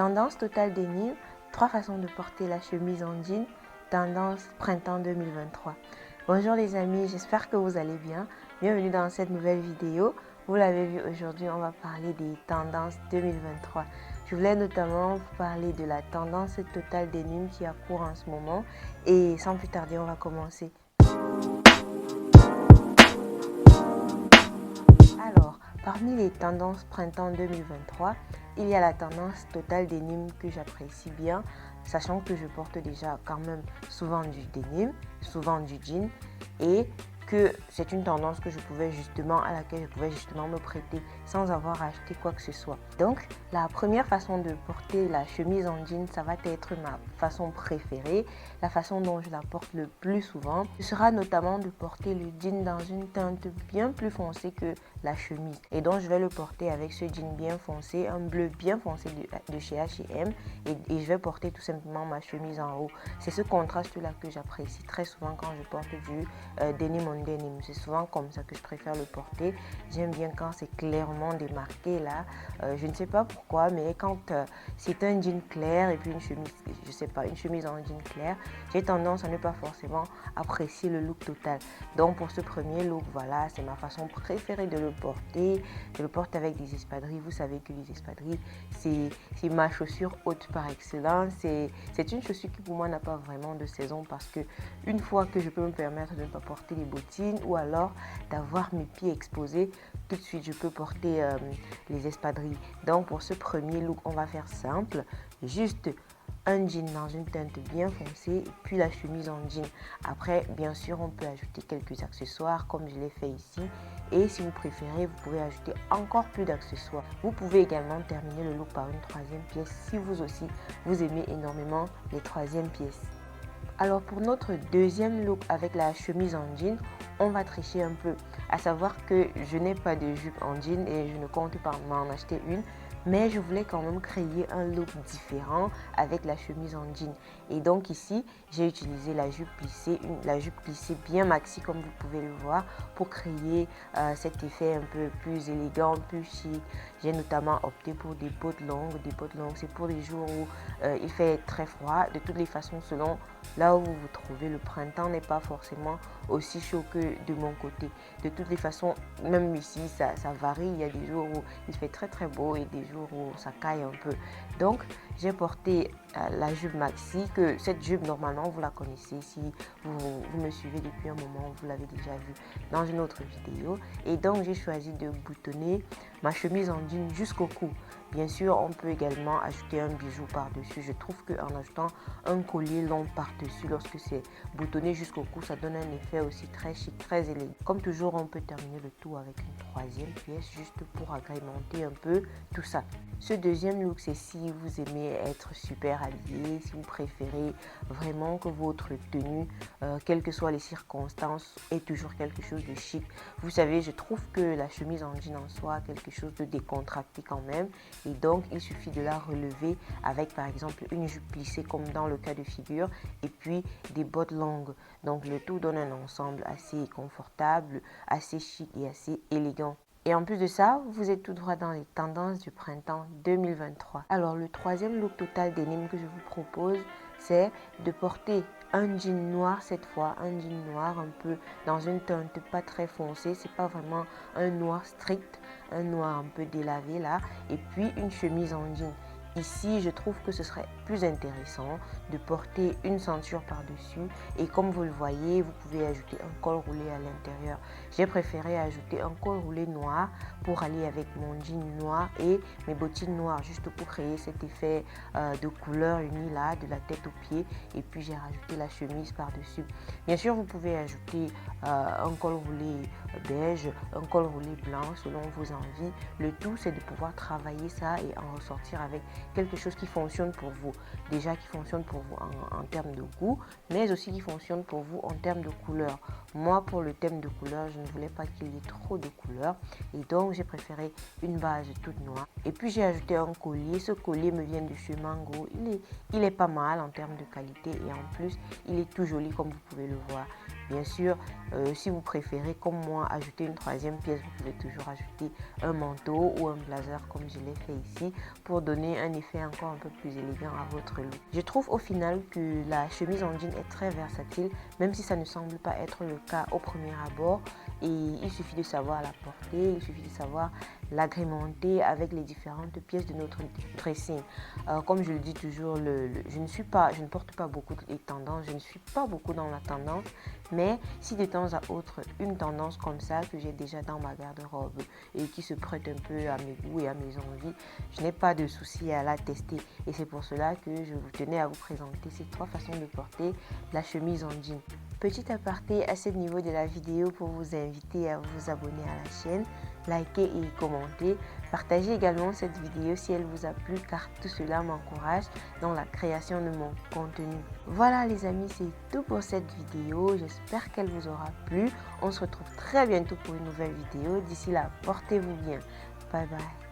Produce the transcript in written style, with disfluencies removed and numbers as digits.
Tendance Total Denim, 3 façons de porter la chemise en jean, tendance printemps 2023. Bonjour les amis, j'espère que vous allez bien. Bienvenue dans cette nouvelle vidéo. Vous l'avez vu, aujourd'hui on va parler des tendances 2023. Je voulais notamment vous parler de la tendance Total Denim qui a cours en ce moment. Et sans plus tarder, on va commencer. Alors, parmi les tendances printemps 2023, il y a la tendance Total Denim que j'apprécie bien, sachant que je porte déjà quand même souvent du denim, souvent du jean, et que c'est une tendance à laquelle je pouvais justement me prêter sans avoir acheté quoi que ce soit. Donc, la première façon de porter la chemise en jean, ça va être ma façon préférée, la façon dont je la porte le plus souvent. Ce sera notamment de porter le jean dans une teinte bien plus foncée que la chemise. Et donc, je vais le porter avec ce jean bien foncé, un bleu bien foncé de chez H&M, et je vais porter tout simplement ma chemise en haut. C'est ce contraste-là que j'apprécie très souvent quand je porte du denim on denim. C'est souvent comme ça que je préfère le porter. J'aime bien quand c'est clairement démarqué là. Je ne sais pas pourquoi, mais quand c'est un jean clair et puis une chemise, je sais pas, une chemise en jean clair, j'ai tendance à ne pas forcément apprécier le look total. Donc pour ce premier look, voilà, c'est ma façon préférée de le porter. Je le porte avec des espadrilles. Vous savez que les espadrilles, c'est ma chaussure haute par excellence. C'est une chaussure qui pour moi n'a pas vraiment de saison parce que une fois que je peux me permettre de ne pas porter les bottines ou alors d'avoir mes pieds exposés, tout de suite je peux porter les espadrilles. Donc pour ce premier look, on va faire simple, juste un jean dans une teinte bien foncée et puis la chemise en jean. Après, bien sûr, on peut ajouter quelques accessoires comme je l'ai fait ici. Et si vous préférez, vous pouvez ajouter encore plus d'accessoires. Vous pouvez également terminer le look par une troisième pièce si vous aussi, vous aimez énormément les troisièmes pièces. Alors pour notre deuxième look avec la chemise en jean, on va tricher un peu. À savoir que je n'ai pas de jupe en jean et je ne compte pas m'en acheter une. Mais je voulais quand même créer un look différent avec la chemise en jean. Et donc ici, j'ai utilisé la jupe plissée bien maxi comme vous pouvez le voir pour créer cet effet un peu plus élégant, plus chic. J'ai notamment opté pour des bottes longues. Des bottes longues, c'est pour les jours où il fait très froid. De toutes les façons, selon là où vous vous trouvez, le printemps n'est pas forcément aussi chaud que de mon côté. De toutes les façons, même ici, ça varie. Il y a des jours où il fait très très beau et des jours où ça caille un peu. Donc, j'ai porté la jupe maxi, que cette jupe, normalement, vous la connaissez. Si vous me suivez depuis un moment, vous l'avez déjà vue dans une autre vidéo. Et donc, j'ai choisi de boutonner ma chemise en jean jusqu'au cou. Bien sûr, on peut également ajouter un bijou par-dessus. Je trouve qu'en ajoutant un collier long par-dessus, lorsque c'est boutonné jusqu'au cou, ça donne un effet aussi très chic, très élégant. Comme toujours, on peut terminer le tout avec une troisième pièce, juste pour agrémenter un peu tout ça. Ce deuxième look, c'est si vous aimez être super habillé, si vous préférez vraiment que votre tenue, quelles que soient les circonstances, ait toujours quelque chose de chic. Vous savez, je trouve que la chemise en jean en soi a quelque chose de décontracté quand même. Et donc, il suffit de la relever avec, par exemple, une jupe plissée comme dans le cas de figure et puis des bottes longues. Donc, le tout donne un ensemble assez confortable, assez chic et assez élégant. Et en plus de ça, vous êtes tout droit dans les tendances du printemps 2023. Alors, le troisième look total denim que je vous propose, c'est de porter un jean noir cette fois, un jean noir un peu dans une teinte pas très foncée, c'est pas vraiment un noir strict, un noir un peu délavé là, et puis une chemise en jean. Ici, je trouve que ce serait plus intéressant de porter une ceinture par-dessus et comme vous le voyez, vous pouvez ajouter un col roulé à l'intérieur. J'ai préféré ajouter un col roulé noir pour aller avec mon jean noir et mes bottines noires, juste pour créer cet effet de couleur unie là, de la tête aux pieds. Et puis j'ai rajouté la chemise par-dessus. Bien sûr, vous pouvez ajouter un col roulé beige, un col roulé blanc selon vos envies. Le tout, c'est de pouvoir travailler ça et en ressortir avec quelque chose qui fonctionne pour vous. Déjà qui fonctionne pour vous en termes de goût, mais aussi qui fonctionne pour vous en termes de couleur. Moi, pour le thème de couleur, je ne voulais pas qu'il y ait trop de couleurs et donc j'ai préféré une base toute noire. Et puis j'ai ajouté un collier. Ce collier me vient de chez Mango. Il est pas mal en termes de qualité et en plus, il est tout joli comme vous pouvez le voir. Bien sûr, si vous préférez comme moi ajouter une troisième pièce, vous pouvez toujours ajouter un manteau ou un blazer comme je l'ai fait ici pour donner un effet encore un peu plus élégant à votre look. Je trouve au final que la chemise en jean est très versatile, même si ça ne semble pas être le cas au premier abord. Et il suffit de savoir la porter, il suffit de savoir l'agrémenter avec les différentes pièces de notre dressing. Comme je le dis toujours, je ne porte pas beaucoup les tendances, je ne suis pas beaucoup dans la tendance, mais si de temps à autre une tendance comme ça que j'ai déjà dans ma garde-robe et qui se prête un peu à mes goûts et à mes envies, je n'ai pas de souci à la tester. Et c'est pour cela que je vous tenais à vous présenter ces 3 façons de porter la chemise en jean. Petit aparté à ce niveau de la vidéo pour vous inviter à vous abonner à la chaîne, liker et commenter. Partagez également cette vidéo si elle vous a plu car tout cela m'encourage dans la création de mon contenu. Voilà les amis, c'est tout pour cette vidéo. J'espère qu'elle vous aura plu. On se retrouve très bientôt pour une nouvelle vidéo. D'ici là, portez-vous bien. Bye bye.